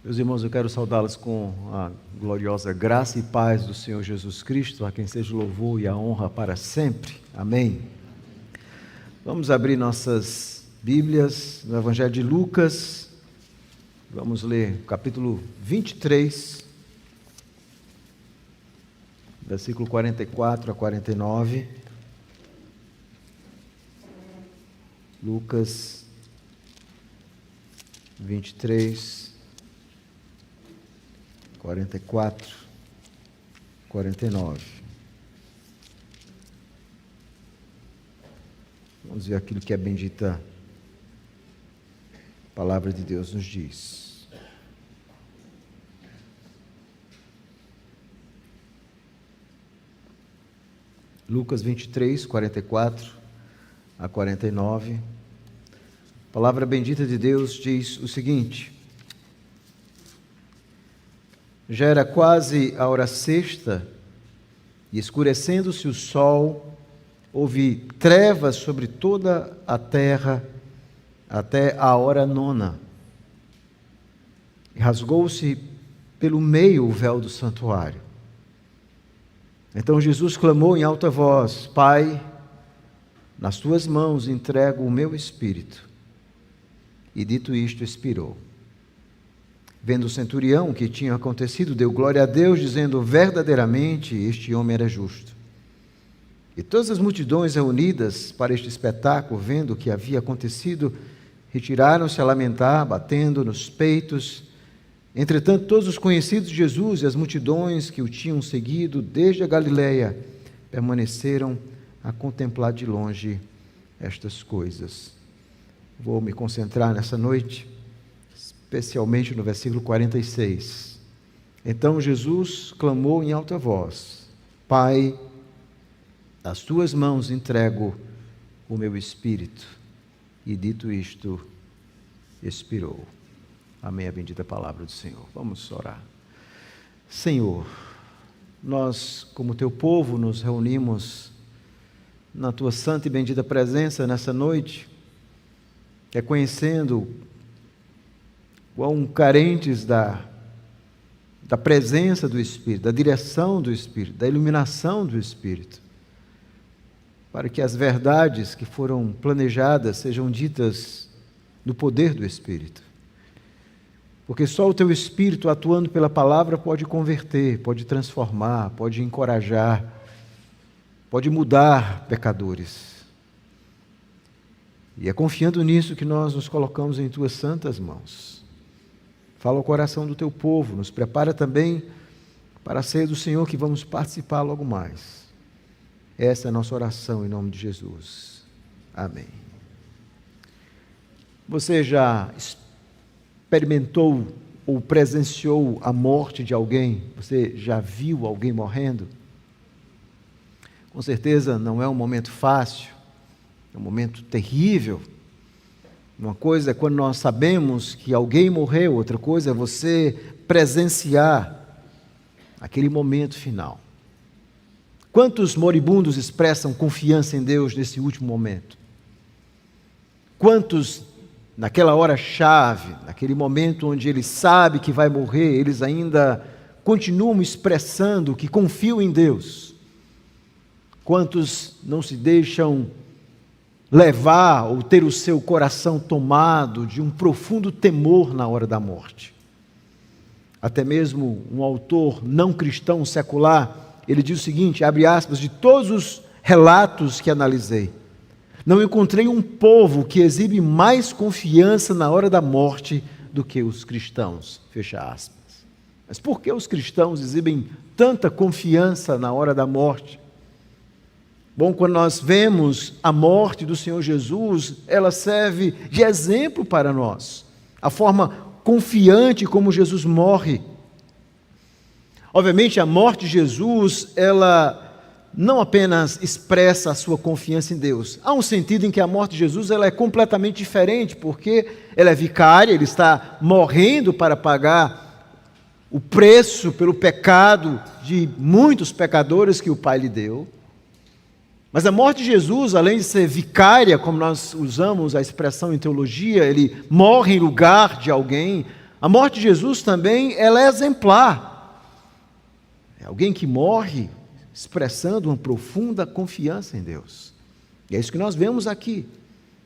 Meus irmãos, eu quero saudá-los com a gloriosa graça e paz do Senhor Jesus Cristo, a quem seja o louvor e a honra para sempre. Amém. Vamos abrir nossas Bíblias no Evangelho de Lucas. Vamos ler o capítulo 23, versículo 44 a 49. Lucas 23, 44, 49. Vamos ver aquilo que a bendita palavra de Deus nos diz. Lucas 23, 44 a 49. A palavra bendita de Deus diz o seguinte: já era quase a hora sexta, e escurecendo-se o sol, houve trevas sobre toda a terra até a hora nona. E rasgou-se pelo meio o véu do santuário. Então Jesus clamou em alta voz: Pai, nas tuas mãos entrego o meu espírito. E dito isto, expirou. Vendo o centurião o que tinha acontecido, deu glória a Deus, dizendo: verdadeiramente este homem era justo. E todas as multidões reunidas para este espetáculo, vendo o que havia acontecido, retiraram-se a lamentar, batendo nos peitos. Entretanto, todos os conhecidos de Jesus e as multidões que o tinham seguido desde a Galileia permaneceram a contemplar de longe estas coisas. Vou me concentrar nessa noite especialmente no versículo 46. Então Jesus clamou em alta voz: Pai, nas tuas mãos entrego o meu espírito. E dito isto, expirou. Amém, a bendita palavra do Senhor. Vamos orar. Senhor, nós, como teu povo, nos reunimos na tua santa e bendita presença nessa noite, reconhecendo quão carentes da presença do Espírito, da direção do Espírito, da iluminação do Espírito, para que as verdades que foram planejadas sejam ditas no poder do Espírito. Porque só o teu Espírito, atuando pela palavra, pode converter, pode transformar, pode encorajar, pode mudar pecadores. E é confiando nisso que nós nos colocamos em tuas santas mãos. Fala ao coração do teu povo, nos prepara também para a ceia do Senhor, que vamos participar logo mais. Essa é a nossa oração em nome de Jesus. Amém. Você já experimentou ou presenciou a morte de alguém? Você já viu alguém morrendo? Com certeza não é um momento fácil, é um momento terrível. Uma coisa é quando nós sabemos que alguém morreu, outra coisa é você presenciar aquele momento final. Quantos moribundos expressam confiança em Deus nesse último momento? Quantos, naquela hora-chave, naquele momento onde ele sabe que vai morrer, eles ainda continuam expressando que confiam em Deus? Quantos não se deixam levar ou ter o seu coração tomado de um profundo temor na hora da morte? Até mesmo um autor não cristão secular, ele diz o seguinte, abre aspas, de todos os relatos que analisei, não encontrei um povo que exibe mais confiança na hora da morte do que os cristãos, fecha aspas. Mas por que os cristãos exibem tanta confiança na hora da morte? Bom, quando nós vemos a morte do Senhor Jesus, ela serve de exemplo para nós. A forma confiante como Jesus morre. Obviamente, a morte de Jesus, ela não apenas expressa a sua confiança em Deus. Há um sentido em que a morte de Jesus ela é completamente diferente, porque ela é vicária, ele está morrendo para pagar o preço pelo pecado de muitos pecadores que o Pai lhe deu. Mas a morte de Jesus, além de ser vicária, como nós usamos a expressão em teologia, ele morre em lugar de alguém, A morte de Jesus também, ela é exemplar. É alguém que morre expressando uma profunda confiança em Deus. E é isso que nós vemos aqui,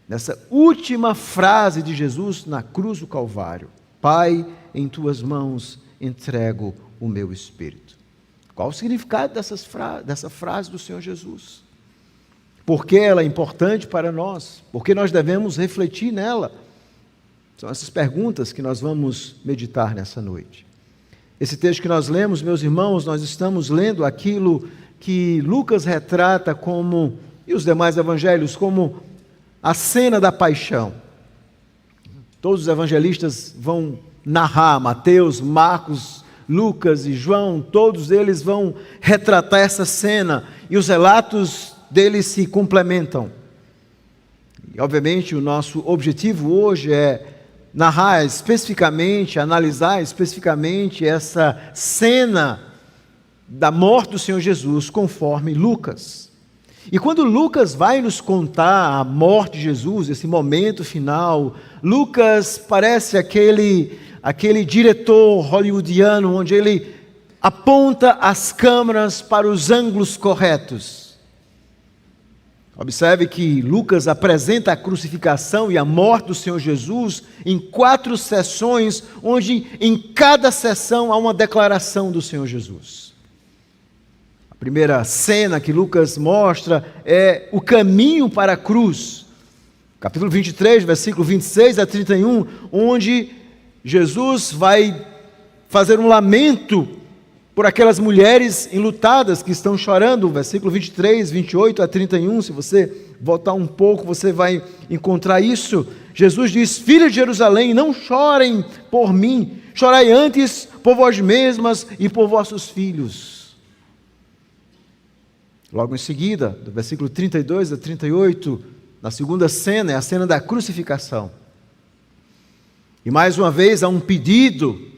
nessa última frase de Jesus na cruz do Calvário: Pai, em tuas mãos entrego o meu espírito. Qual o significado dessa frase do Senhor Jesus? Por que ela é importante para nós? Por que nós devemos refletir nela? São essas perguntas que nós vamos meditar nessa noite. Esse texto que nós lemos, meus irmãos, nós estamos lendo aquilo que Lucas retrata como, e os demais evangelhos, como a cena da paixão. Todos os evangelistas vão narrar, Mateus, Marcos, Lucas e João, todos eles vão retratar essa cena, e os relatos deles se complementam. E, obviamente, o nosso objetivo hoje é narrar especificamente, analisar especificamente essa cena da morte do Senhor Jesus, conforme Lucas. E quando Lucas vai nos contar a morte de Jesus, esse momento final, Lucas parece aquele diretor hollywoodiano, onde ele aponta as câmeras para os ângulos corretos. Observe que Lucas apresenta a crucificação e a morte do Senhor Jesus em 4 sessões, onde em cada sessão há uma declaração do Senhor Jesus. A primeira cena que Lucas mostra é o caminho para a cruz. Capítulo 23, versículo 26 a 31, onde Jesus vai fazer um lamento por aquelas mulheres enlutadas que estão chorando, versículo 23, 28 a 31, se você voltar um pouco, você vai encontrar isso. Jesus diz: Filha de Jerusalém, não chorem por mim, chorai antes por vós mesmas e por vossos filhos. Logo em seguida, do versículo 32 a 38, na segunda cena, é a cena da crucificação. E mais uma vez há um pedido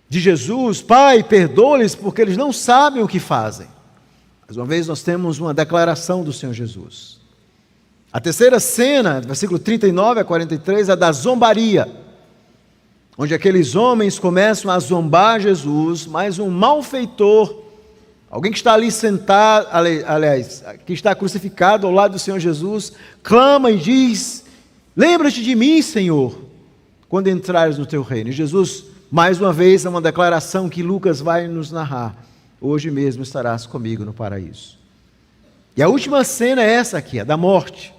de Jesus: Pai, perdoa-lhes porque eles não sabem o que fazem. Mais uma vez nós temos uma declaração do Senhor Jesus. A terceira cena, versículo 39 a 43, é da zombaria, onde aqueles homens começam a zombar Jesus, mas um malfeitor, alguém que está ali sentado, aliás, que está crucificado ao lado do Senhor Jesus, clama e diz: lembra-te de mim, Senhor, quando entrares no teu reino. E Jesus, mais uma vez, é uma declaração que Lucas vai nos narrar: hoje mesmo estarás comigo no paraíso. E a última cena é essa aqui, a da morte,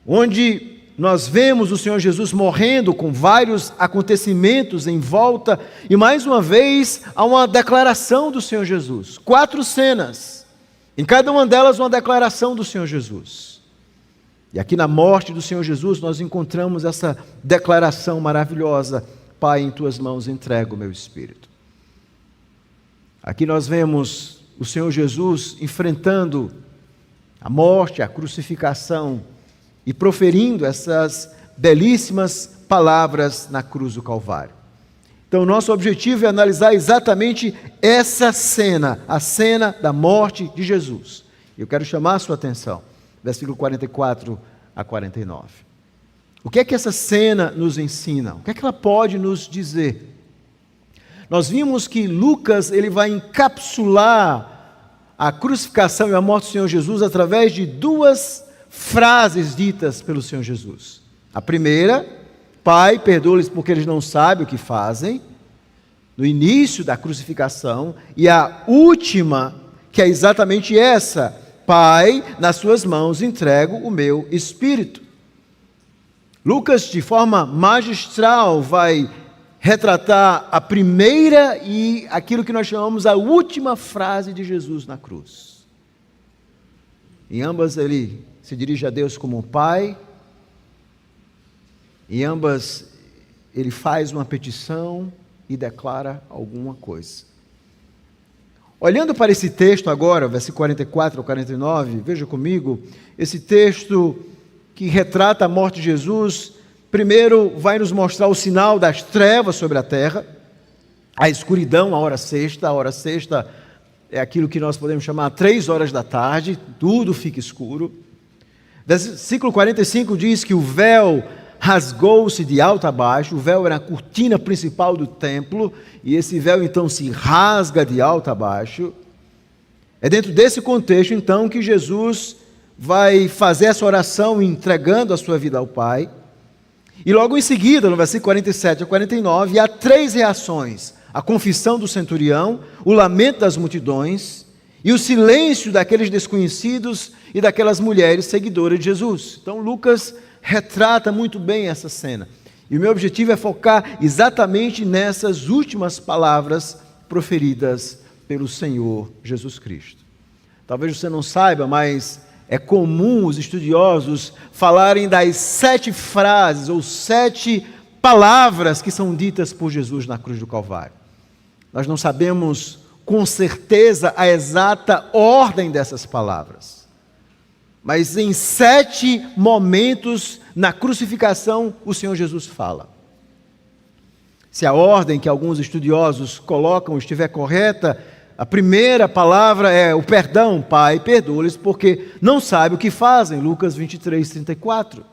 onde nós vemos o Senhor Jesus morrendo, com vários acontecimentos em volta, e mais uma vez há uma declaração do Senhor Jesus. 4 cenas, em cada uma delas uma declaração do Senhor Jesus. E aqui na morte do Senhor Jesus nós encontramos essa declaração maravilhosa: Pai, em tuas mãos entrego o meu espírito. Aqui nós vemos o Senhor Jesus enfrentando a morte, a crucificação e proferindo essas belíssimas palavras na cruz do Calvário. Então, o nosso objetivo é analisar exatamente essa cena, a cena da morte de Jesus. Eu quero chamar a sua atenção, versículo 44 a 49. O que é que essa cena nos ensina? O que é que ela pode nos dizer? Nós vimos que Lucas ele vai encapsular a crucificação e a morte do Senhor Jesus através de 2 frases ditas pelo Senhor Jesus. A primeira: Pai, perdoa-lhes porque eles não sabem o que fazem, no início da crucificação. E a última, que é exatamente essa: Pai, nas suas mãos entrego o meu espírito. Lucas, de forma magistral, vai retratar a primeira e aquilo que nós chamamos a última frase de Jesus na cruz. Em ambas ele se dirige a Deus como Pai, em ambas ele faz uma petição e declara alguma coisa. Olhando para esse texto agora, versículo 44 ao 49, veja comigo, esse texto que retrata a morte de Jesus, primeiro vai nos mostrar o sinal das trevas sobre a terra, a escuridão, a hora sexta é aquilo que nós podemos chamar 3 horas da tarde, tudo fica escuro. Versículo 45 diz que o véu rasgou-se de alto a baixo. O véu era a cortina principal do templo, e esse véu então se rasga de alto a baixo. É dentro desse contexto então que Jesus vai fazer essa oração entregando a sua vida ao Pai. E logo em seguida, no versículo 47 a 49, há 3 reações: a confissão do centurião, o lamento das multidões e o silêncio daqueles desconhecidos e daquelas mulheres seguidoras de Jesus. Então Lucas retrata muito bem essa cena. E o meu objetivo é focar exatamente nessas últimas palavras proferidas pelo Senhor Jesus Cristo. Talvez você não saiba, mas é comum os estudiosos falarem das 7 frases ou 7 palavras que são ditas por Jesus na cruz do Calvário. Nós não sabemos com certeza a exata ordem dessas palavras, mas em 7 momentos na crucificação o Senhor Jesus fala. Se a ordem que alguns estudiosos colocam estiver correta, a primeira palavra é o perdão: Pai, perdoa-lhes porque não sabem o que fazem, Lucas 23, 34.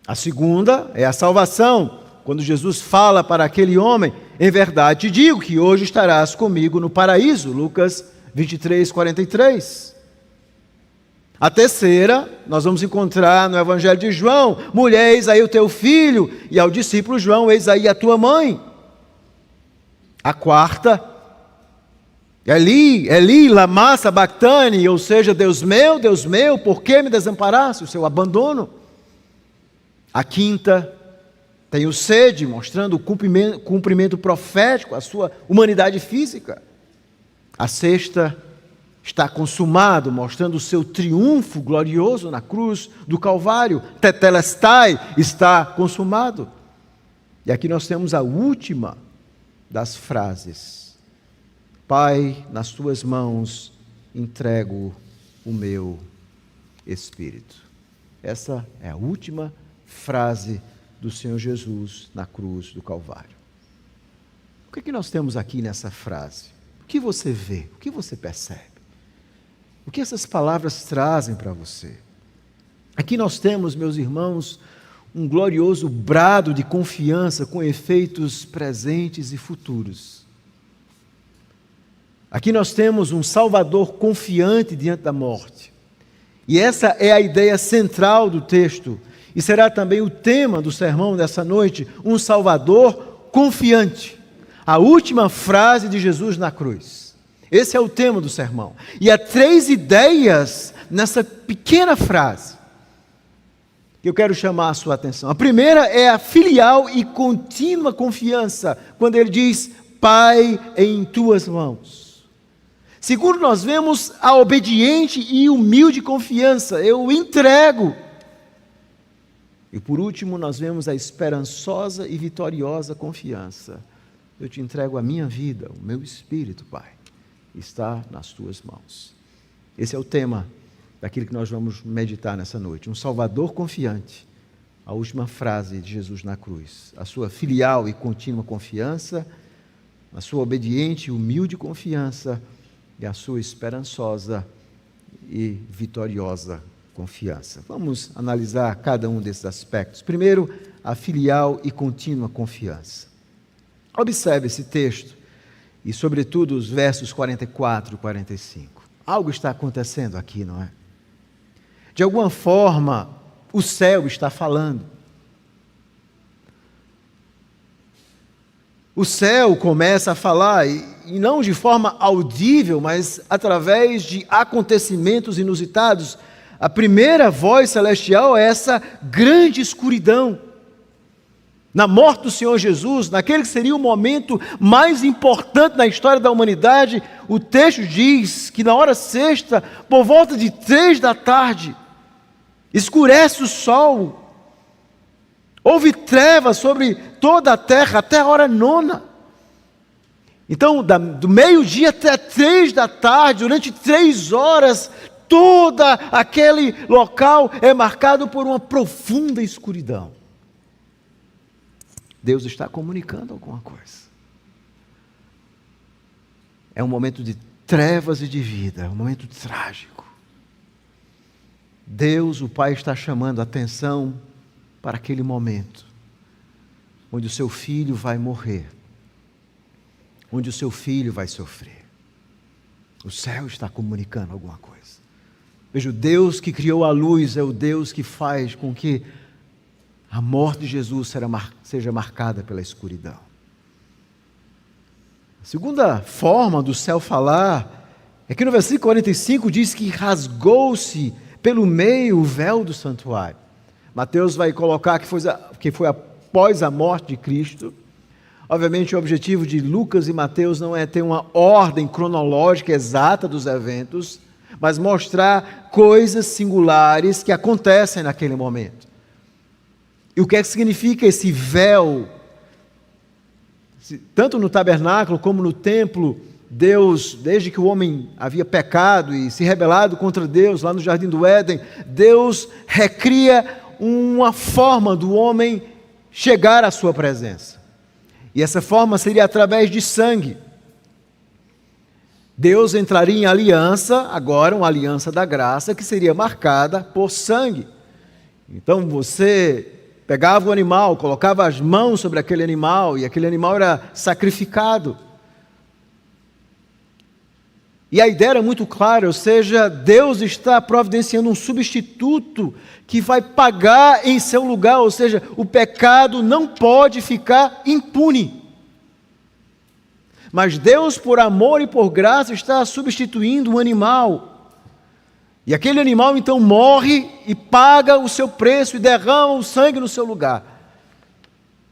A segunda é a salvação, quando Jesus fala para aquele homem: em verdade te digo que hoje estarás comigo no paraíso, Lucas 23, 43. A terceira, nós vamos encontrar no Evangelho de João: mulher, eis aí o teu filho, e ao discípulo João: eis aí a tua mãe. A quarta, Eli, Eli, lama sabachthani, ou seja, Deus meu, por que me desamparaste? O seu abandono. A quinta, tenho sede, mostrando o cumprimento profético, a sua humanidade física. A sexta, está consumado, mostrando o seu triunfo glorioso na cruz do Calvário. Tetelestai, está consumado. E aqui nós temos a última das frases: Pai, nas tuas mãos entrego o meu espírito. Essa é a última frase do Senhor Jesus na cruz do Calvário. O que é que nós temos aqui nessa frase? O que você vê? O que você percebe? O que essas palavras trazem para você? Aqui nós temos, meus irmãos, um glorioso brado de confiança com efeitos presentes e futuros. Aqui nós temos um Salvador confiante diante da morte. E essa é a ideia central do texto, e será também o tema do sermão dessa noite: um Salvador confiante. A última frase de Jesus na cruz. Esse é o tema do sermão. E há 3 ideias nessa pequena frase que eu quero chamar a sua atenção. A primeira é a filial e contínua confiança, quando ele diz: Pai, em tuas mãos. Segundo, nós vemos a obediente e humilde confiança: eu entrego. E por último, nós vemos a esperançosa e vitoriosa confiança: eu te entrego a minha vida, o meu espírito, Pai, está nas tuas mãos. Esse é o tema daquilo que nós vamos meditar nessa noite: um Salvador confiante. A última frase de Jesus na cruz, a sua filial e contínua confiança, a sua obediente e humilde confiança, e a sua esperançosa e vitoriosa confiança. Vamos analisar cada um desses aspectos. Primeiro, a filial e contínua confiança. Observe esse texto e, sobretudo, os versos 44 e 45. Algo está acontecendo aqui, não é? De alguma forma, o céu está falando. O céu começa a falar, e não de forma audível, mas através de acontecimentos inusitados. A primeira voz celestial é essa grande escuridão. Na morte do Senhor Jesus, naquele que seria o momento mais importante na história da humanidade, o texto diz que na hora sexta, por volta de 3 da tarde, escurece o sol, houve trevas sobre toda a terra até a hora 9. Então, do meio-dia até 3 da tarde, durante 3 horas, todo aquele local é marcado por uma profunda escuridão. Deus está comunicando alguma coisa. É um momento de trevas e de vida, é um momento trágico. Deus, o Pai, está chamando a atenção para aquele momento onde o seu filho vai morrer, onde o seu filho vai sofrer. O céu está comunicando alguma coisa. Veja, o Deus que criou a luz é o Deus que faz com que a morte de Jesus seja marcada pela escuridão. A segunda forma do céu falar é que no versículo 45 diz que rasgou-se pelo meio o véu do santuário. Mateus vai colocar que foi após a morte de Cristo. Obviamente, o objetivo de Lucas e Mateus não é ter uma ordem cronológica exata dos eventos, mas mostrar coisas singulares que acontecem naquele momento. E o que é que significa esse véu? Tanto no tabernáculo como no templo, Deus, desde que o homem havia pecado e se rebelado contra Deus, lá no Jardim do Éden, Deus recria uma forma do homem chegar à sua presença. E essa forma seria através de sangue. Deus entraria em aliança, agora uma aliança da graça, que seria marcada por sangue. Então você pegava o animal, colocava as mãos sobre aquele animal, e aquele animal era sacrificado. E a ideia era muito clara, ou seja, Deus está providenciando um substituto que vai pagar em seu lugar, ou seja, o pecado não pode ficar impune. Mas Deus, por amor e por graça, está substituindo um animal. E aquele animal então morre e paga o seu preço e derrama o sangue no seu lugar.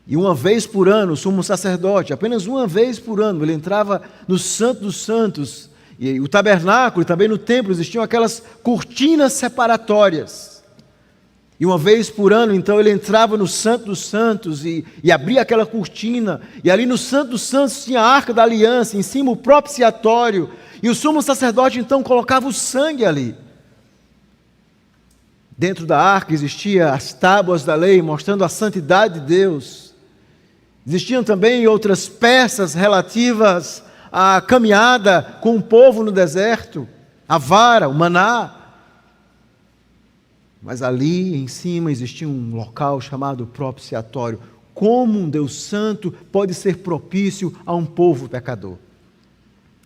E uma vez por ano, o sumo sacerdote, apenas uma vez por ano, ele entrava no Santo dos Santos. E o tabernáculo e também no templo existiam aquelas cortinas separatórias. E uma vez por ano, então, ele entrava no Santo dos Santos e abria aquela cortina. E ali no Santo dos Santos tinha a Arca da Aliança, em cima o propiciatório. E o sumo sacerdote, então, colocava o sangue ali. Dentro da arca existiam as tábuas da lei, mostrando a santidade de Deus. Existiam também outras peças relativas à caminhada com o povo no deserto, a vara, o maná. Mas ali em cima existia um local chamado propiciatório. Como um Deus santo pode ser propício a um povo pecador?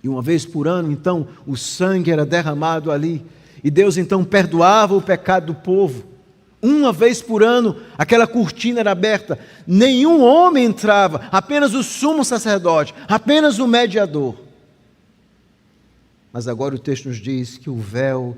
E uma vez por ano, então, o sangue era derramado ali. E Deus então perdoava o pecado do povo. Uma vez por ano, aquela cortina era aberta. Nenhum homem entrava, apenas o sumo sacerdote, apenas o mediador. Mas agora o texto nos diz que o véu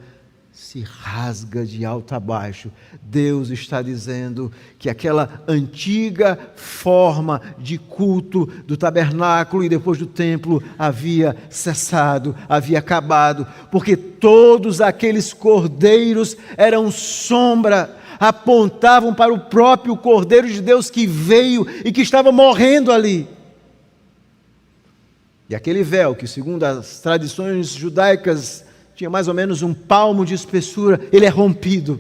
se rasga de alto a baixo. Deus está dizendo que aquela antiga forma de culto do tabernáculo e depois do templo havia cessado, havia acabado, porque todos aqueles cordeiros eram sombra, apontavam para o próprio Cordeiro de Deus que veio e que estava morrendo ali. E aquele véu, que segundo as tradições judaicas tinha mais ou menos um palmo de espessura, ele é rompido.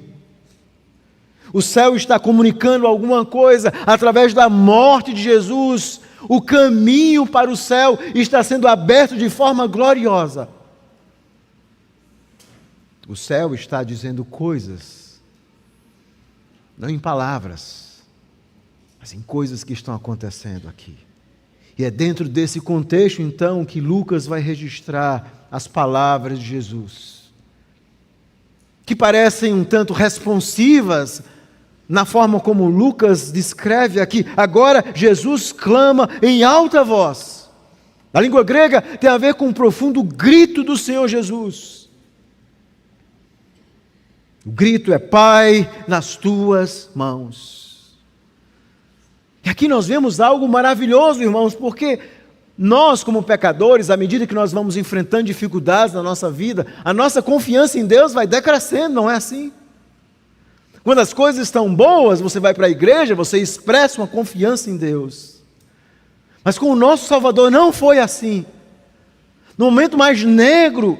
O céu está comunicando alguma coisa através da morte de Jesus. O caminho para o céu está sendo aberto de forma gloriosa. O céu está dizendo coisas, não em palavras, mas em coisas que estão acontecendo aqui. E é dentro desse contexto, então, que Lucas vai registrar as palavras de Jesus, que parecem um tanto responsivas na forma como Lucas descreve aqui. Agora Jesus clama em alta voz. Na língua grega tem a ver com um profundo grito do Senhor Jesus. O grito é: Pai, nas tuas mãos. E aqui nós vemos algo maravilhoso, irmãos, porque nós, como pecadores, à medida que nós vamos enfrentando dificuldades na nossa vida, a nossa confiança em Deus vai decrescendo, não é assim? Quando as coisas estão boas, você vai para a igreja, você expressa uma confiança em Deus. Mas com o nosso Salvador não foi assim. No momento mais negro,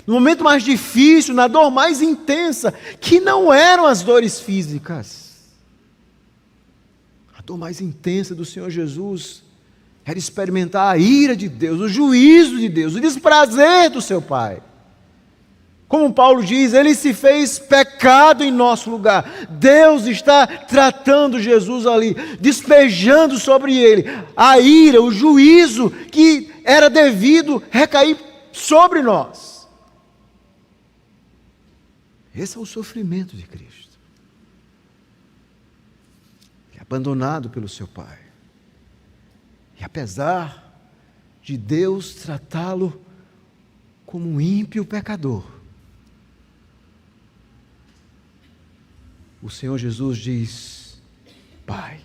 no momento mais difícil, na dor mais intensa, que não eram as dores físicas. A dor mais intensa do Senhor Jesus era experimentar a ira de Deus, o juízo de Deus, o desprazer do seu Pai. Como Paulo diz, ele se fez pecado em nosso lugar. Deus está tratando Jesus ali, despejando sobre ele a ira, o juízo que era devido recair sobre nós. Esse é o sofrimento de Cristo. Ele é abandonado pelo seu Pai. E apesar de Deus tratá-lo como um ímpio pecador, o Senhor Jesus diz: Pai,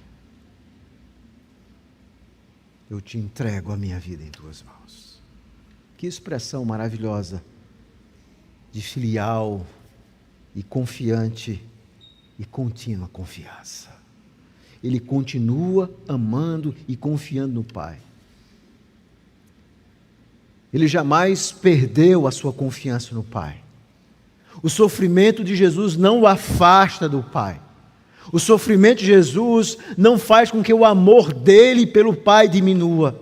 eu te entrego a minha vida em tuas mãos. Que expressão maravilhosa de filial e confiante e contínua confiança. Ele continua amando e confiando no Pai. Ele jamais perdeu a sua confiança no Pai. O sofrimento de Jesus não o afasta do Pai. O sofrimento de Jesus não faz com que o amor dele pelo Pai diminua.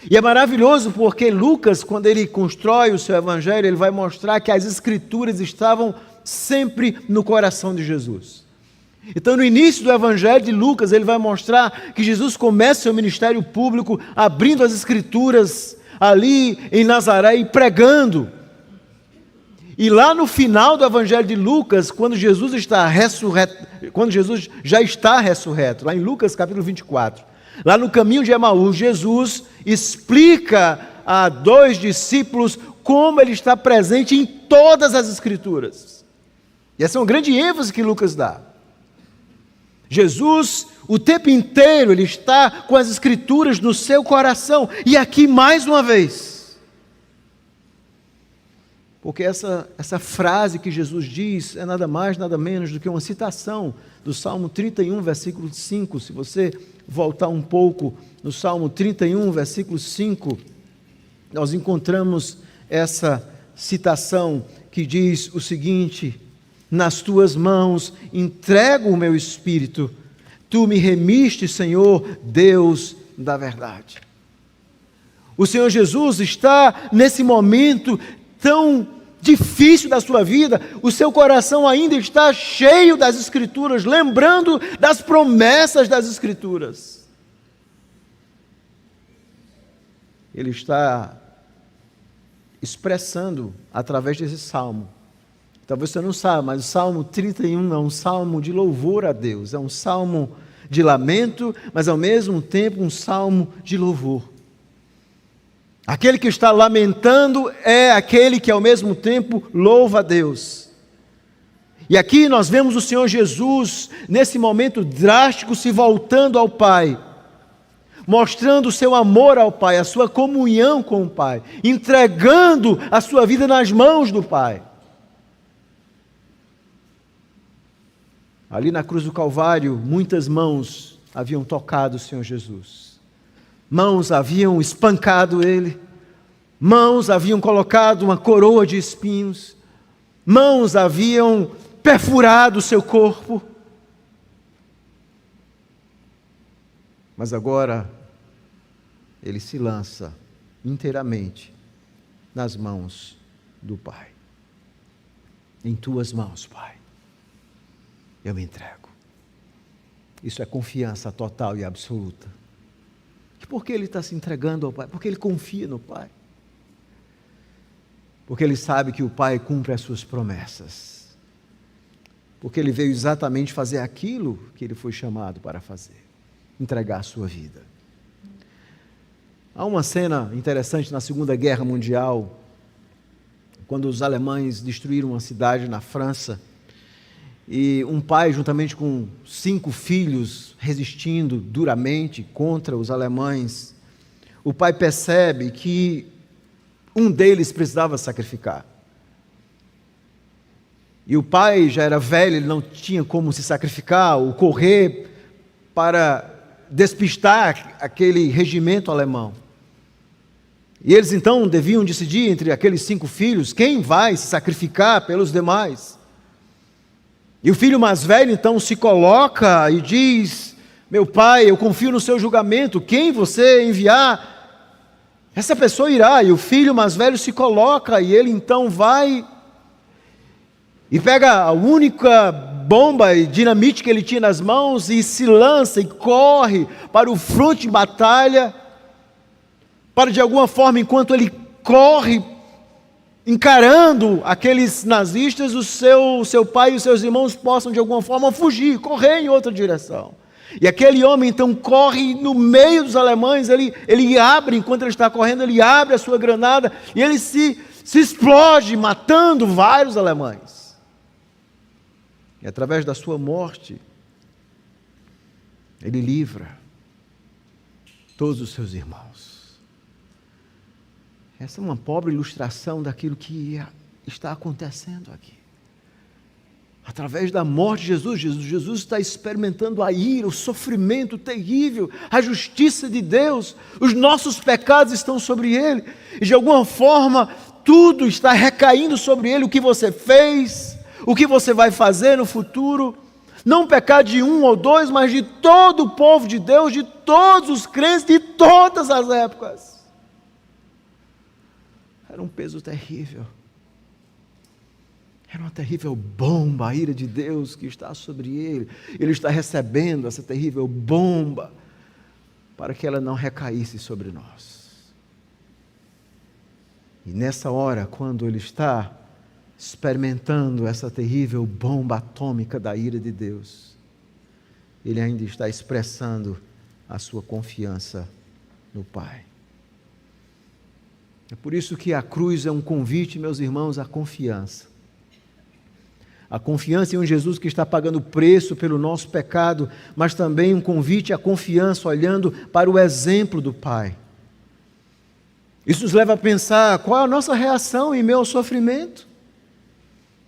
E é maravilhoso porque Lucas, quando ele constrói o seu evangelho, ele vai mostrar que as Escrituras estavam sempre no coração de Jesus. Então, no início do evangelho de Lucas, ele vai mostrar que Jesus começa seu ministério público abrindo as Escrituras ali em Nazaré e pregando. E lá no final do evangelho de Lucas, quando Jesus já está ressurreto, lá em Lucas capítulo 24, lá no caminho de Emaús, Jesus explica a 2 discípulos como ele está presente em todas as Escrituras. E essa é uma grande ênfase que Lucas dá. Jesus, o tempo inteiro, ele está com as Escrituras no seu coração. E aqui, mais uma vez, porque essa frase que Jesus diz é nada mais, nada menos do que uma citação do Salmo 31, versículo 5. Se você voltar um pouco no Salmo 31, versículo 5, nós encontramos essa citação que diz o seguinte: nas tuas mãos entrego o meu espírito, tu me remiste, Senhor, Deus da verdade. O Senhor Jesus está nesse momento tão difícil da sua vida, o seu coração ainda está cheio das Escrituras, lembrando das promessas das Escrituras. Ele está expressando através desse salmo. Talvez você não saiba, mas o Salmo 31 é um salmo de louvor a Deus, é um salmo de lamento, mas ao mesmo tempo um salmo de louvor. Aquele que está lamentando é aquele que ao mesmo tempo louva a Deus. E aqui nós vemos o Senhor Jesus, nesse momento drástico, se voltando ao Pai, mostrando o seu amor ao Pai, a sua comunhão com o Pai, entregando a sua vida nas mãos do Pai. Ali na cruz do Calvário, muitas mãos haviam tocado o Senhor Jesus. Mãos haviam espancado ele, mãos haviam colocado uma coroa de espinhos, mãos haviam perfurado o seu corpo. Mas agora, ele se lança inteiramente nas mãos do Pai. Em tuas mãos, Pai, eu me entrego. Isso é confiança total e absoluta. E por que ele está se entregando ao Pai? Porque ele confia no Pai. Porque ele sabe que o Pai cumpre as suas promessas. Porque ele veio exatamente fazer aquilo que ele foi chamado para fazer. Entregar a sua vida. Há uma cena interessante na Segunda Guerra Mundial, quando os alemães destruíram uma cidade na França, e um pai, juntamente com 5 filhos, resistindo duramente contra os alemães, o pai percebe que um deles precisava sacrificar. E o pai já era velho, ele não tinha como se sacrificar ou correr para despistar aquele regimento alemão. E eles então deviam decidir entre aqueles 5 filhos quem vai se sacrificar pelos demais. E o filho mais velho então se coloca e diz: meu pai, eu confio no seu julgamento, quem você enviar, Essa pessoa irá, e o filho mais velho se coloca, e ele então vai e pega a única bomba e dinamite que ele tinha nas mãos e se lança e corre para o fronte de batalha, para de alguma forma, enquanto ele corre, encarando aqueles nazistas, o seu pai e os seus irmãos possam de alguma forma fugir, correr em outra direção. E aquele homem então corre no meio dos alemães, ele abre, enquanto ele está correndo, ele abre a sua granada e ele se explode, matando vários alemães. E através da sua morte, ele livra todos os seus irmãos. Essa é uma pobre ilustração daquilo que está acontecendo aqui. Através da morte de Jesus está experimentando a ira, o sofrimento terrível, a justiça de Deus. Os nossos pecados estão sobre Ele. E de alguma forma, tudo está recaindo sobre Ele. O que você fez, o que você vai fazer no futuro. Não o pecado de um ou dois, mas de todo o povo de Deus, de todos os crentes, de todas as épocas. Era um peso terrível. Era uma terrível bomba, a ira de Deus que está sobre ele. Ele está recebendo essa terrível bomba para que ela não recaísse sobre nós. E nessa hora, quando ele está experimentando essa terrível bomba atômica da ira de Deus, ele ainda está expressando a sua confiança no Pai. É por isso que a cruz é um convite, meus irmãos, à confiança. A confiança em um Jesus que está pagando o preço pelo nosso pecado, mas também um convite à confiança olhando para o exemplo do Pai. Isso nos leva a pensar qual é a nossa reação em meio ao sofrimento.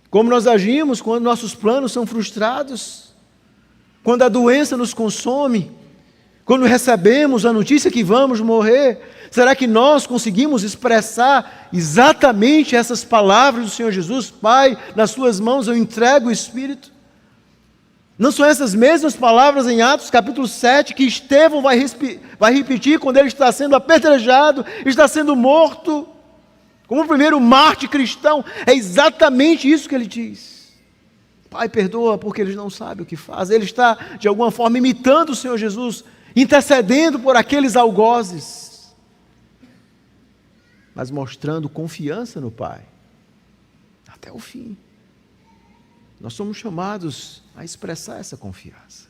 Como nós agimos quando nossos planos são frustrados, quando a doença nos consome, quando recebemos a notícia que vamos morrer. Será que nós conseguimos expressar exatamente essas palavras do Senhor Jesus? Pai, nas tuas mãos eu entrego o Espírito. Não são essas mesmas palavras em Atos capítulo 7 que Estevão vai repetir quando ele está sendo apedrejado, está sendo morto, como o primeiro mártir cristão? É exatamente isso que ele diz. Pai, perdoa porque eles não sabem o que fazem. Ele está de alguma forma imitando o Senhor Jesus, intercedendo por aqueles algozes, mas mostrando confiança no Pai, até o fim. Nós somos chamados a expressar essa confiança.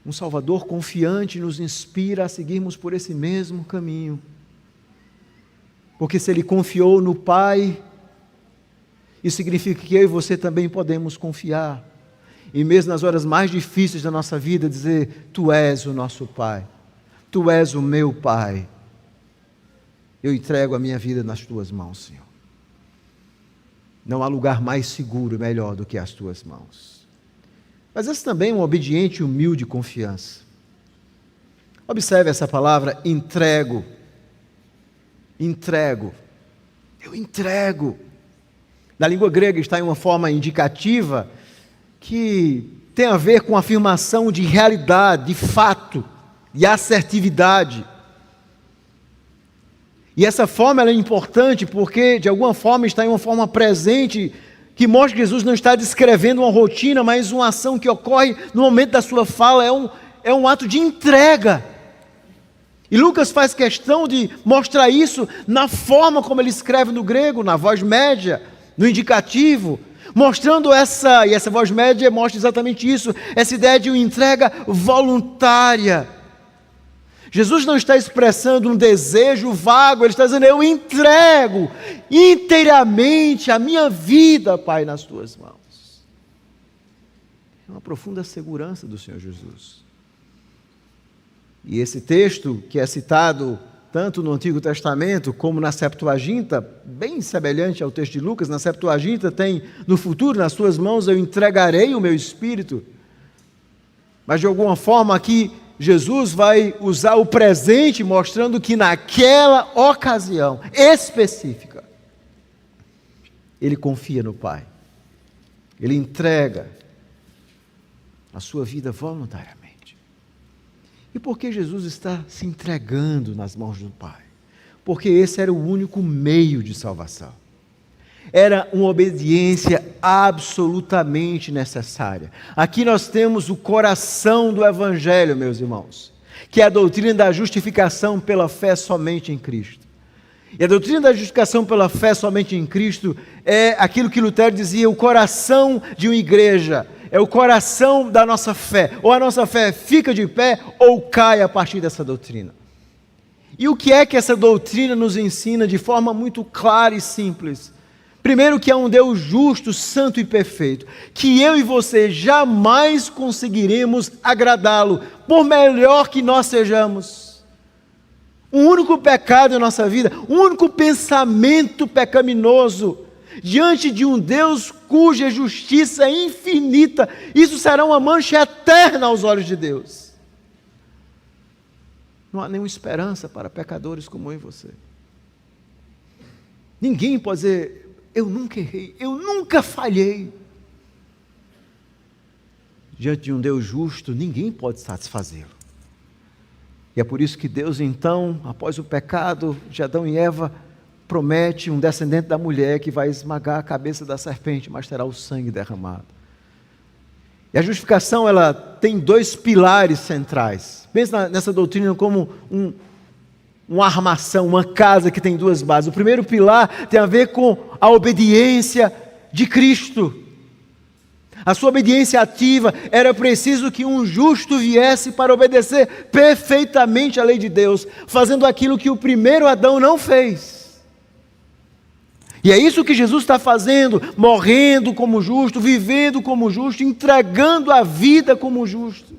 Um Salvador confiante nos inspira a seguirmos por esse mesmo caminho, porque se Ele confiou no Pai, isso significa que eu e você também podemos confiar, e mesmo nas horas mais difíceis da nossa vida, dizer: Tu és o nosso Pai, Tu és o meu Pai. Eu entrego a minha vida nas tuas mãos, Senhor. Não há lugar mais seguro e melhor do que as tuas mãos. Mas essa também é uma obediente e humilde confiança. Observe essa palavra, entrego. Entrego. Eu entrego. Na língua grega está em uma forma indicativa que tem a ver com afirmação de realidade, de fato, de assertividade. E essa forma ela é importante porque, de alguma forma, está em uma forma presente que mostra que Jesus não está descrevendo uma rotina, mas uma ação que ocorre no momento da sua fala, é um ato de entrega. E Lucas faz questão de mostrar isso na forma como ele escreve no grego, na voz média, no indicativo, mostrando e essa voz média mostra exatamente isso, essa ideia de uma entrega voluntária. Jesus não está expressando um desejo vago, Ele está dizendo: eu entrego inteiramente a minha vida, Pai, nas tuas mãos. É uma profunda segurança do Senhor Jesus. E esse texto, que é citado tanto no Antigo Testamento como na Septuaginta, bem semelhante ao texto de Lucas, na Septuaginta tem: no futuro, nas tuas mãos eu entregarei o meu espírito. Mas de alguma forma aqui, Jesus vai usar o presente, mostrando que naquela ocasião específica, ele confia no Pai. Ele entrega a sua vida voluntariamente. E por que Jesus está se entregando nas mãos do Pai? Porque esse era o único meio de salvação. Era uma obediência absolutamente necessária. Aqui nós temos o coração do Evangelho, meus irmãos, que é a doutrina da justificação pela fé somente em Cristo. E a doutrina da justificação pela fé somente em Cristo é aquilo que Lutero dizia, o coração de uma igreja, é o coração da nossa fé. Ou a nossa fé fica de pé ou cai a partir dessa doutrina. E o que é que essa doutrina nos ensina de forma muito clara e simples? Primeiro, que é um Deus justo, santo e perfeito, que eu e você jamais conseguiremos agradá-lo, por melhor que nós sejamos. O único pecado em nossa vida, o único pensamento pecaminoso, diante de um Deus cuja justiça é infinita, isso será uma mancha eterna aos olhos de Deus. Não há nenhuma esperança para pecadores como eu e você. Ninguém pode dizer, eu nunca errei, eu nunca falhei. Diante de um Deus justo, ninguém pode satisfazê-lo. E é por isso que Deus, então, após o pecado de Adão e Eva, promete um descendente da mulher que vai esmagar a cabeça da serpente, mas terá o sangue derramado. E a justificação, ela tem dois pilares centrais. Pensa nessa doutrina como uma armação, uma casa que tem duas bases. O primeiro pilar tem a ver com a obediência de Cristo. A sua obediência ativa, era preciso que um justo viesse para obedecer perfeitamente à lei de Deus, fazendo aquilo que o primeiro Adão não fez. E é isso que Jesus está fazendo, morrendo como justo, vivendo como justo, entregando a vida como justo.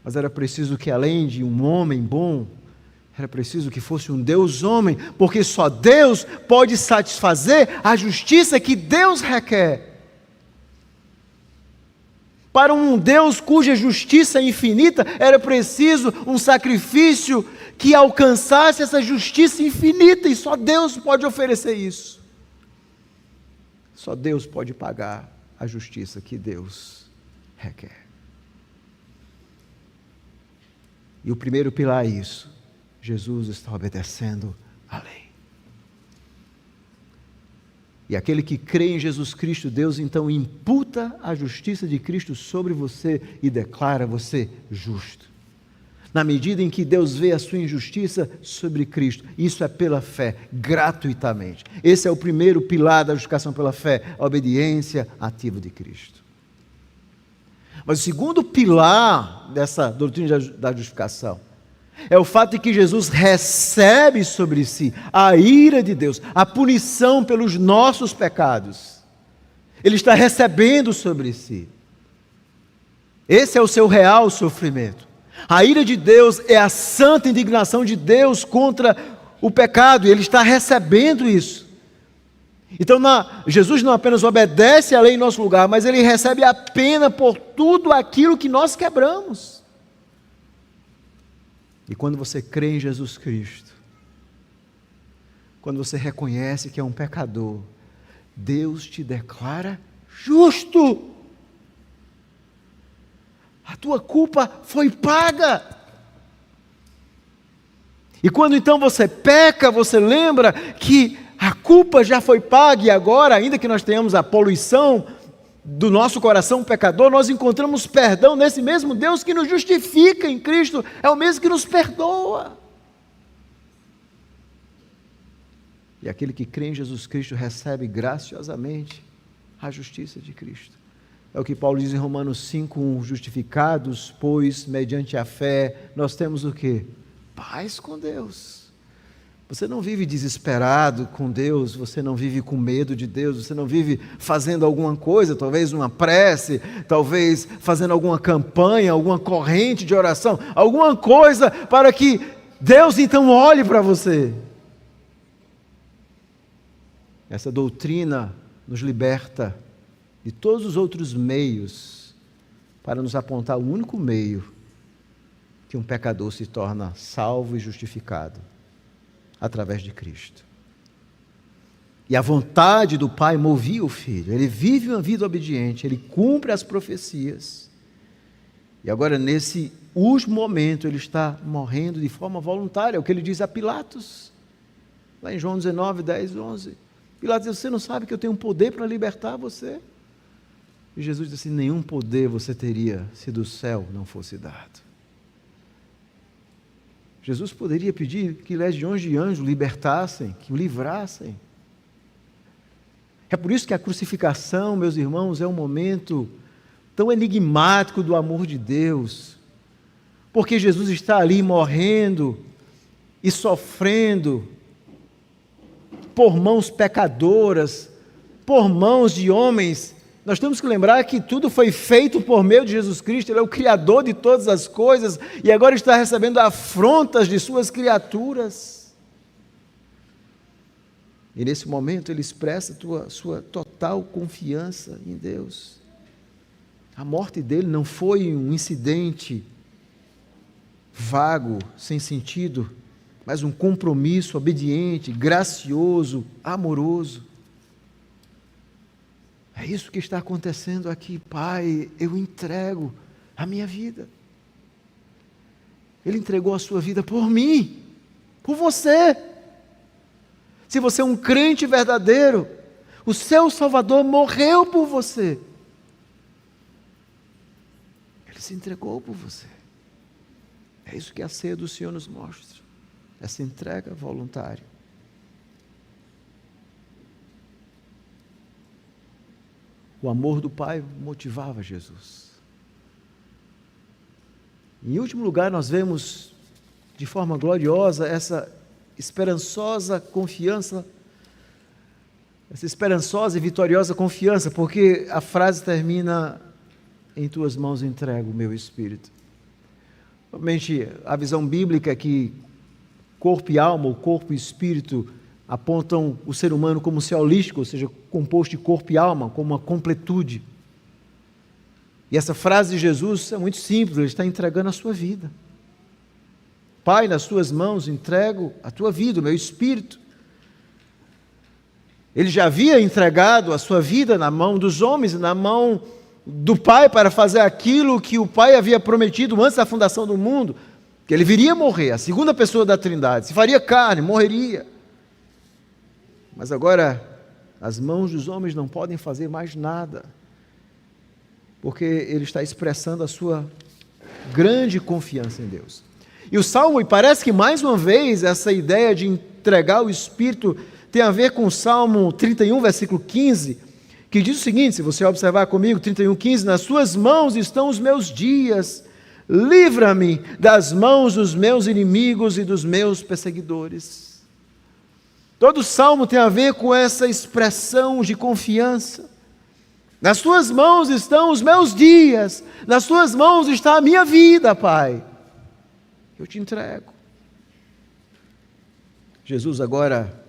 Mas era preciso que, além de um homem bom, era preciso que fosse um Deus homem, porque só Deus pode satisfazer a justiça que Deus requer. Para um Deus cuja justiça é infinita, era preciso um sacrifício que alcançasse essa justiça infinita, e só Deus pode oferecer isso. Só Deus pode pagar a justiça que Deus requer. E o primeiro pilar é isso. Jesus está obedecendo a lei. E aquele que crê em Jesus Cristo, Deus então imputa a justiça de Cristo sobre você e declara você justo. Na medida em que Deus vê a sua injustiça sobre Cristo, isso é pela fé, gratuitamente. Esse é o primeiro pilar da justificação pela fé, a obediência ativa de Cristo. Mas o segundo pilar dessa doutrina da justificação é o fato de que Jesus recebe sobre si a ira de Deus, a punição pelos nossos pecados. Ele está recebendo sobre si. Esse é o seu real sofrimento. A ira de Deus é a santa indignação de Deus contra o pecado, e Ele está recebendo isso. Então Jesus não apenas obedece à lei em nosso lugar, mas Ele recebe a pena por tudo aquilo que nós quebramos. E quando você crê em Jesus Cristo, quando você reconhece que é um pecador, Deus te declara justo. A tua culpa foi paga. E quando então você peca, você lembra que a culpa já foi paga, e agora, ainda que nós tenhamos a poluição do nosso coração pecador, nós encontramos perdão nesse mesmo Deus que nos justifica em Cristo, é o mesmo que nos perdoa. E aquele que crê em Jesus Cristo recebe graciosamente a justiça de Cristo. É o que Paulo diz em Romanos 5:1, justificados, pois, mediante a fé, nós temos o quê? Paz com Deus. Você não vive desesperado com Deus, você não vive com medo de Deus, você não vive fazendo alguma coisa, talvez uma prece, talvez fazendo alguma campanha, alguma corrente de oração, alguma coisa para que Deus então olhe para você. Essa doutrina nos liberta de todos os outros meios para nos apontar o único meio que um pecador se torna salvo e justificado, através de Cristo. E a vontade do Pai movia o Filho. Ele vive uma vida obediente, ele cumpre as profecias. E agora, nesse último momento, ele está morrendo de forma voluntária, é o que ele diz a Pilatos, lá em João 19, 10, 11. Pilatos diz: você não sabe que eu tenho um poder para libertar você? E Jesus disse assim: nenhum poder você teria se do céu não fosse dado. Jesus poderia pedir que legiões de anjos libertassem, que o livrassem. É por isso que a crucificação, meus irmãos, é um momento tão enigmático do amor de Deus, porque Jesus está ali morrendo e sofrendo por mãos pecadoras, por mãos de homens. Nós temos que lembrar que tudo foi feito por meio de Jesus Cristo. Ele é o Criador de todas as coisas e agora está recebendo afrontas de suas criaturas. E nesse momento ele expressa sua total confiança em Deus. A morte dele não foi um incidente vago, sem sentido, mas um compromisso obediente, gracioso, amoroso. É isso que está acontecendo aqui. Pai, eu entrego a minha vida. Ele entregou a sua vida por mim, por você. Se você é um crente verdadeiro, o seu Salvador morreu por você. Ele se entregou por você. É isso que a ceia do Senhor nos mostra, essa entrega voluntária. O amor do Pai motivava Jesus. Em último lugar, nós vemos de forma gloriosa essa esperançosa confiança, essa esperançosa e vitoriosa confiança, porque a frase termina: em tuas mãos entrego o meu espírito. Realmente, a visão bíblica é que corpo e alma, ou corpo e espírito, apontam o ser humano como ser holístico, ou seja, composto de corpo e alma, como uma completude. E essa frase de Jesus é muito simples, ele está entregando a sua vida. Pai, nas tuas mãos entrego a tua vida, o meu espírito. Ele já havia entregado a sua vida na mão dos homens, na mão do Pai, para fazer aquilo que o Pai havia prometido antes da fundação do mundo, que ele viria morrer, a segunda pessoa da Trindade, se faria carne, morreria. Mas agora, as mãos dos homens não podem fazer mais nada, porque ele está expressando a sua grande confiança em Deus. E o Salmo, e parece que mais uma vez, essa ideia de entregar o Espírito tem a ver com o Salmo 31, versículo 15, que diz o seguinte, se você observar comigo, 31, 15, nas tuas mãos estão os meus dias, livra-me das mãos dos meus inimigos e dos meus perseguidores. Todo o Salmo tem a ver com essa expressão de confiança. Nas tuas mãos estão os meus dias, nas tuas mãos está a minha vida, Pai. Eu te entrego. Jesus agora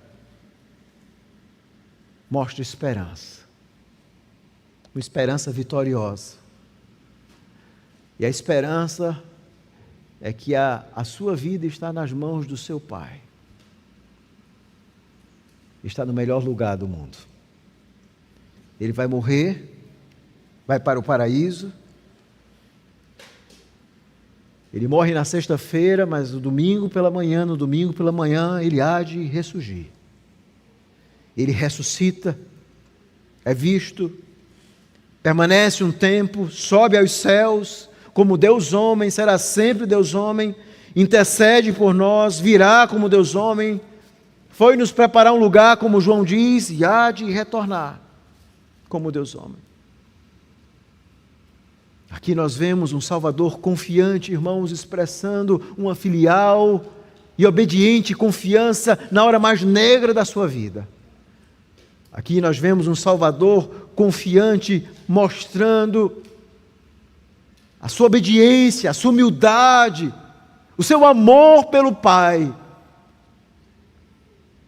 mostra esperança. Uma esperança vitoriosa. E a esperança é que a sua vida está nas mãos do seu Pai. Está no melhor lugar do mundo. Ele vai morrer, vai para o paraíso. Ele morre na sexta-feira, mas no domingo pela manhã, ele há de ressurgir. Ele ressuscita, é visto, permanece um tempo, sobe aos céus, como Deus homem, será sempre Deus homem, intercede por nós, virá como Deus homem, foi nos preparar um lugar, como João diz, e há de retornar como Deus homem. Aqui nós vemos um Salvador confiante, irmãos, expressando uma filial e obediente confiança na hora mais negra da sua vida. Aqui nós vemos um Salvador confiante, mostrando a sua obediência, a sua humildade, o seu amor pelo Pai.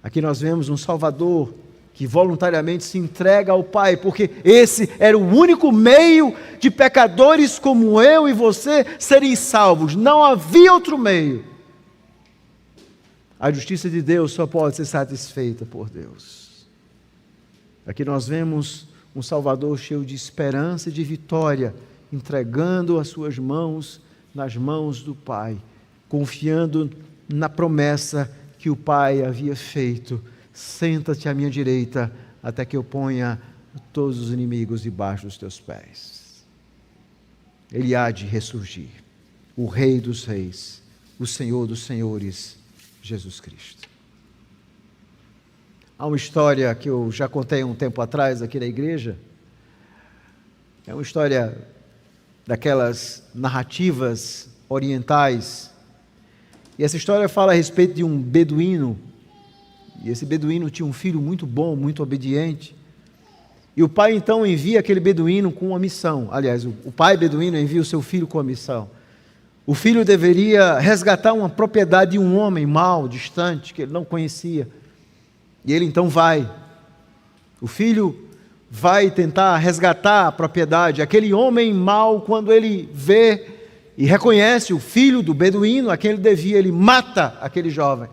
Aqui nós vemos um Salvador que voluntariamente se entrega ao Pai, porque esse era o único meio de pecadores como eu e você serem salvos. Não havia outro meio. A justiça de Deus só pode ser satisfeita por Deus. Aqui nós vemos um Salvador cheio de esperança e de vitória, entregando as suas mãos nas mãos do Pai, confiando na promessa que o Pai havia feito: senta-te à minha direita, até que eu ponha todos os inimigos debaixo dos teus pés. Ele há de ressurgir, o Rei dos Reis, o Senhor dos Senhores, Jesus Cristo. Há uma história que eu já contei um tempo atrás aqui na igreja. É uma história daquelas narrativas orientais. E essa história fala a respeito de um beduíno. E esse beduíno tinha um filho muito bom, muito obediente. E o pai então envia aquele beduíno com uma missão. Aliás, o pai beduíno envia o seu filho com a missão. O filho deveria resgatar uma propriedade de um homem mau, distante, que ele não conhecia. E ele então vai. O filho vai tentar resgatar a propriedade. Aquele homem mau, quando ele vê e reconhece o filho do beduíno a quem ele devia, ele mata aquele jovem,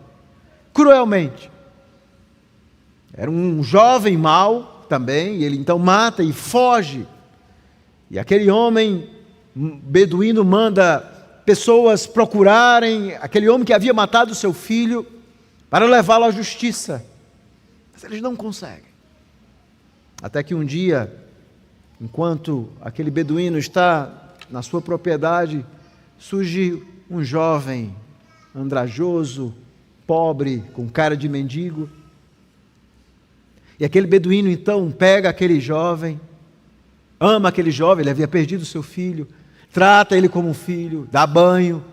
cruelmente. Era um jovem mau também, e ele então mata e foge. E aquele homem beduíno manda pessoas procurarem aquele homem que havia matado seu filho para levá-lo à justiça. Mas eles não conseguem. Até que um dia, enquanto aquele beduíno está na sua propriedade, surge um jovem andrajoso, pobre, com cara de mendigo. E aquele beduíno então pega aquele jovem, ama aquele jovem, ele havia perdido seu filho, trata ele como um filho, dá banho,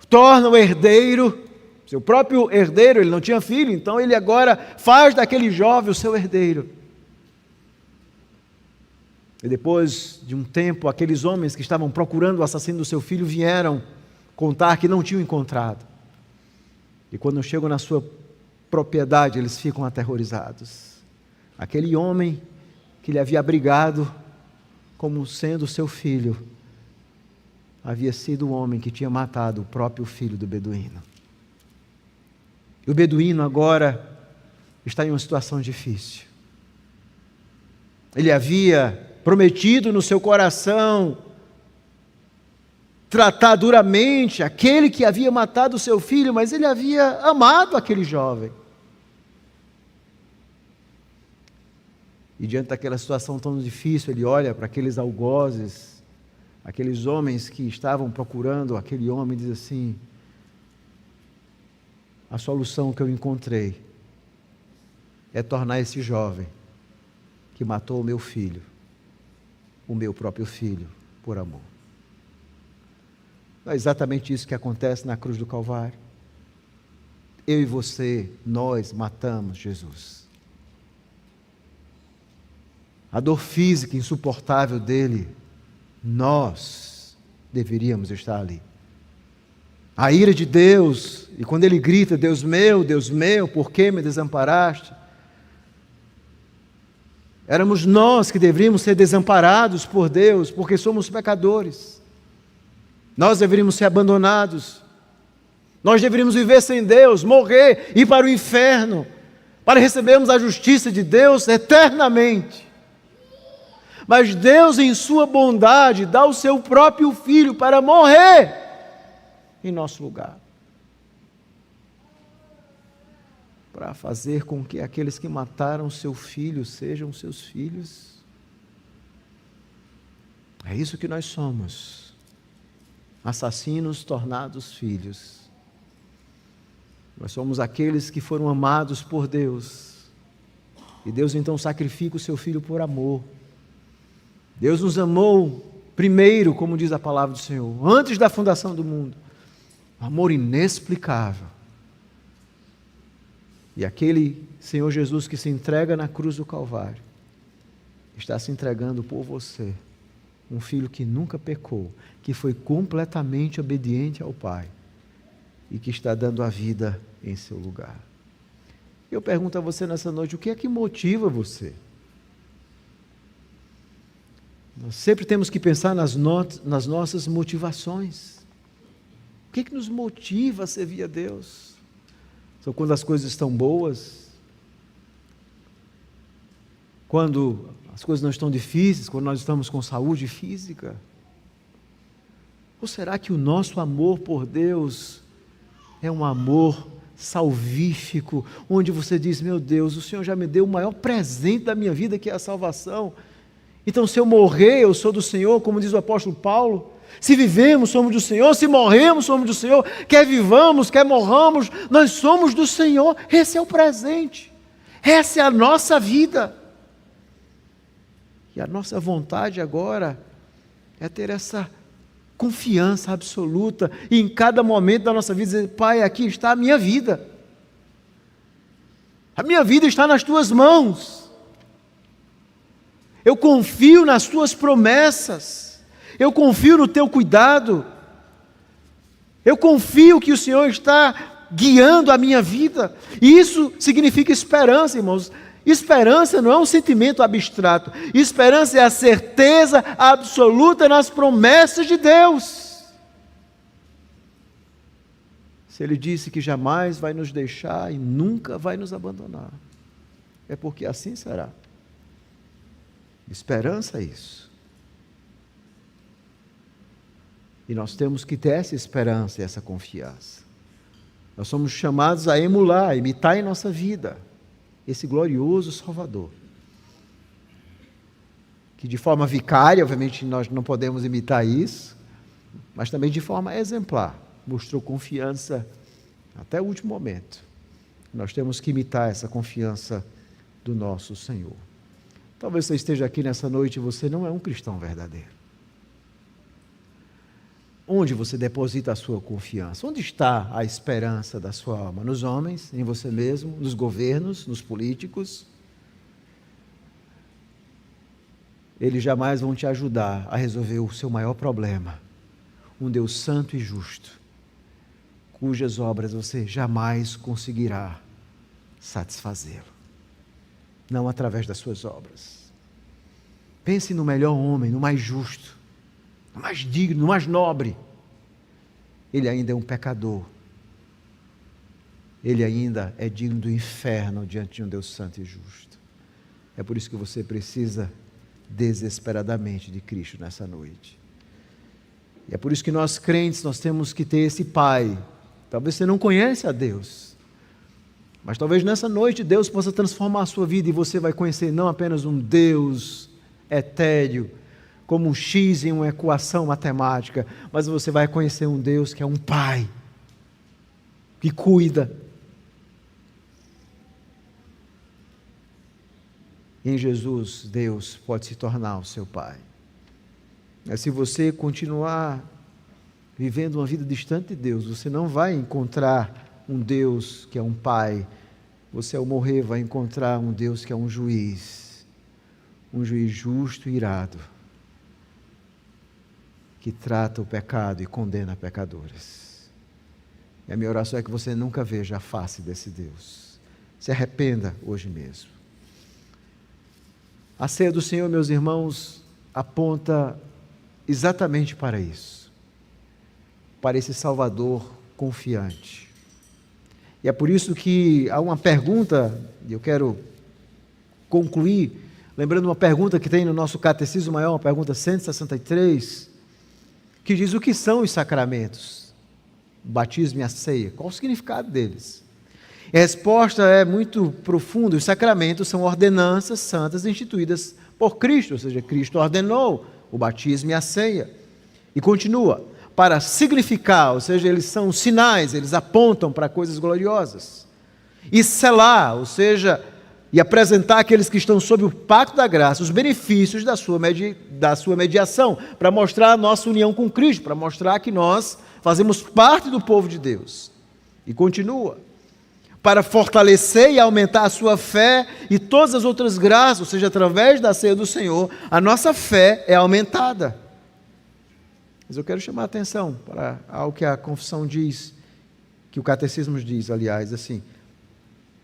torna o herdeiro, seu próprio herdeiro. Ele não tinha filho, então ele agora faz daquele jovem o seu herdeiro. E depois de um tempo, aqueles homens que estavam procurando o assassino do seu filho vieram contar que não tinham encontrado. E quando chegam na sua propriedade, eles ficam aterrorizados. Aquele homem que lhe havia abrigado como sendo seu filho, havia sido o homem que tinha matado o próprio filho do beduíno. E o beduíno agora está em uma situação difícil. Ele havia prometido no seu coração tratar duramente aquele que havia matado o seu filho, mas ele havia amado aquele jovem. E diante daquela situação tão difícil, ele olha para aqueles algozes, aqueles homens que estavam procurando aquele homem, e diz assim: a solução que eu encontrei é tornar esse jovem que matou o meu filho, o meu próprio filho, por amor. Não é exatamente isso que acontece na cruz do Calvário? Eu e você, nós matamos Jesus. A dor física insuportável dele, nós deveríamos estar ali. A ira de Deus, e quando ele grita: Deus meu, por que me desamparaste? Éramos nós que deveríamos ser desamparados por Deus, porque somos pecadores. Nós deveríamos ser abandonados. Nós deveríamos viver sem Deus, morrer, ir para o inferno, para recebermos a justiça de Deus eternamente. Mas Deus, em sua bondade, dá o seu próprio Filho para morrer em nosso lugar, para fazer com que aqueles que mataram seu filho sejam seus filhos. É isso que nós somos, assassinos tornados filhos. Nós somos aqueles que foram amados por Deus, e Deus então sacrifica o seu filho por amor. Deus nos amou primeiro, como diz a palavra do Senhor, antes da fundação do mundo. Um amor inexplicável. E aquele Senhor Jesus que se entrega na cruz do Calvário, está se entregando por você, um filho que nunca pecou, que foi completamente obediente ao Pai, e que está dando a vida em seu lugar. Eu pergunto a você nessa noite: o que é que motiva você? Nós sempre temos que pensar nas nossas motivações. O que é que nos motiva a servir a Deus? São quando as coisas estão boas? Quando as coisas não estão difíceis? Quando nós estamos com saúde física? Ou será que o nosso amor por Deus é um amor salvífico, onde você diz, meu Deus, o Senhor já me deu o maior presente da minha vida, que é a salvação. Então, se eu morrer, eu sou do Senhor, como diz o apóstolo Paulo. Se vivemos, somos do Senhor. Se morremos, somos do Senhor. Quer vivamos, quer morramos, nós somos do Senhor. Esse é o presente. Essa é a nossa vida. E a nossa vontade agora é ter essa confiança absoluta e em cada momento da nossa vida dizer, Pai, aqui está a minha vida. A minha vida está nas Tuas mãos. Eu confio nas Tuas promessas. Eu confio no Teu cuidado. Eu confio que o Senhor está guiando a minha vida. E isso significa esperança, irmãos. Esperança não é um sentimento abstrato. Esperança é a certeza absoluta nas promessas de Deus. Se Ele disse que jamais vai nos deixar e nunca vai nos abandonar, é porque assim será. Esperança é isso. E nós temos que ter essa esperança e essa confiança. Nós somos chamados a emular, a imitar em nossa vida esse glorioso Salvador, que de forma vicária, obviamente nós não podemos imitar isso, mas também de forma exemplar, mostrou confiança até o último momento. Nós temos que imitar essa confiança do nosso Senhor. Talvez você esteja aqui nessa noite e você não é um cristão verdadeiro. Onde você deposita a sua confiança? Onde está a esperança da sua alma? Nos homens, em você mesmo, nos governos, nos políticos? Eles jamais vão te ajudar a resolver o seu maior problema. Um Deus santo e justo, cujas obras você jamais conseguirá satisfazê-lo. Não através das suas obras. Pense no melhor homem, no mais justo, no mais digno, no mais nobre. Ele ainda é um pecador. Ele ainda é digno do inferno diante de um Deus santo e justo. É por isso que você precisa desesperadamente de Cristo nessa noite. E é por isso que nós crentes, nós temos que ter esse Pai. Talvez você não conheça a Deus, mas talvez nessa noite Deus possa transformar a sua vida e você vai conhecer não apenas um Deus etéreo, como um X em uma equação matemática, mas você vai conhecer um Deus que é um Pai, que cuida. Em Jesus, Deus pode se tornar o seu Pai. Mas se você continuar vivendo uma vida distante de Deus, você não vai encontrar um Deus que é um Pai. Você, ao morrer, vai encontrar um Deus que é um juiz justo e irado, que trata o pecado e condena pecadores. E a minha oração é que você nunca veja a face desse Deus. Se arrependa hoje mesmo. A ceia do Senhor, meus irmãos, aponta exatamente para isso, para esse Salvador confiante. E é por isso que há uma pergunta, e eu quero concluir, lembrando uma pergunta que tem no nosso Catecismo Maior, uma pergunta 163, que diz o que são os sacramentos, o batismo e a ceia, qual o significado deles? E a resposta é muito profunda. Os sacramentos são ordenanças santas instituídas por Cristo, ou seja, Cristo ordenou o batismo e a ceia. E continua, para significar, ou seja, eles são sinais, eles apontam para coisas gloriosas. E selar, ou seja, e apresentar àqueles que estão sob o pacto da graça os benefícios da sua mediação, para mostrar a nossa união com Cristo, para mostrar que nós fazemos parte do povo de Deus. E continua, para fortalecer e aumentar a sua fé e todas as outras graças, ou seja, através da ceia do Senhor, a nossa fé é aumentada. Mas eu quero chamar a atenção para algo que a confissão diz, que o catecismo diz, aliás, assim,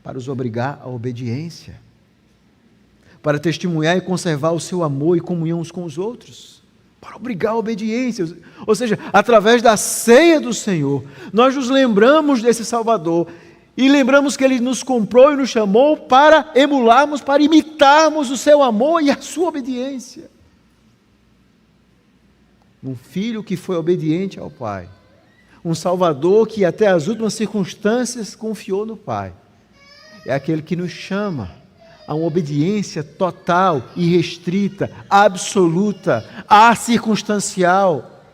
para os obrigar à obediência, para testemunhar e conservar o seu amor e comunhão uns com os outros, para obrigar a obediência, ou seja, através da ceia do Senhor, nós nos lembramos desse Salvador, e lembramos que Ele nos comprou e nos chamou para emularmos, para imitarmos o seu amor e a sua obediência. Um filho que foi obediente ao Pai. Um Salvador que até as últimas circunstâncias confiou no Pai. É aquele que nos chama a uma obediência total, irrestrita, absoluta, acircunstancial,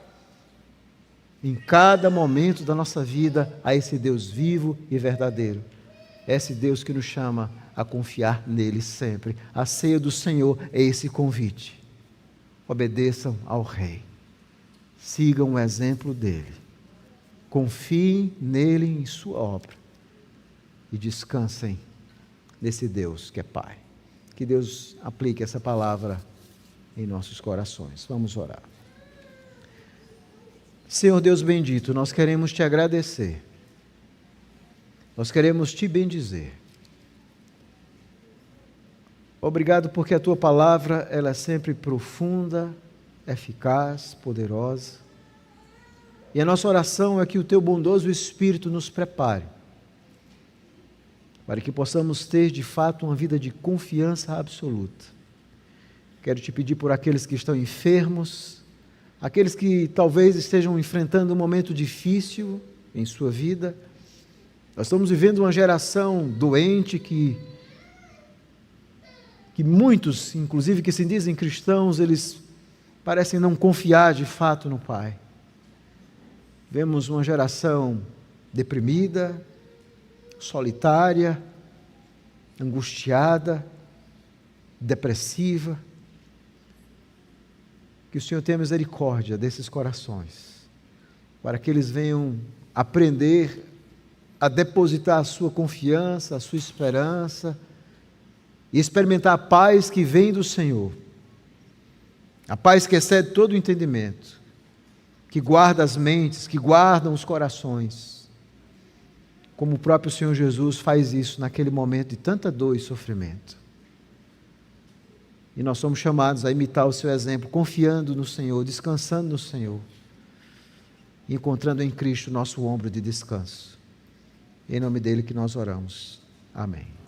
em cada momento da nossa vida, a esse Deus vivo e verdadeiro. É esse Deus que nos chama a confiar nele sempre. A ceia do Senhor é esse convite. Obedeçam ao Rei. Sigam o exemplo dele. Confiem nele em sua obra. E descansem nesse Deus que é Pai. Que Deus aplique essa palavra em nossos corações. Vamos orar. Senhor Deus bendito, nós queremos te agradecer. Nós queremos te bendizer. Obrigado porque a tua palavra ela é sempre profunda, eficaz, poderosa. E a nossa oração é que o teu bondoso Espírito nos prepare para que possamos ter de fato uma vida de confiança absoluta. Quero te pedir por aqueles que estão enfermos, aqueles que talvez estejam enfrentando um momento difícil em sua vida. Nós estamos vivendo uma geração doente que muitos, inclusive que se dizem cristãos, eles parecem não confiar de fato no Pai. Vemos uma geração deprimida, solitária, angustiada, depressiva. Que o Senhor tenha misericórdia desses corações, para que eles venham aprender a depositar a sua confiança, a sua esperança, e experimentar a paz que vem do Senhor, a paz que excede todo o entendimento, que guarda as mentes, que guardam os corações, como o próprio Senhor Jesus faz isso naquele momento de tanta dor e sofrimento. E nós somos chamados a imitar o seu exemplo, confiando no Senhor, descansando no Senhor, e encontrando em Cristo nosso ombro de descanso. Em nome dele que nós oramos. Amém.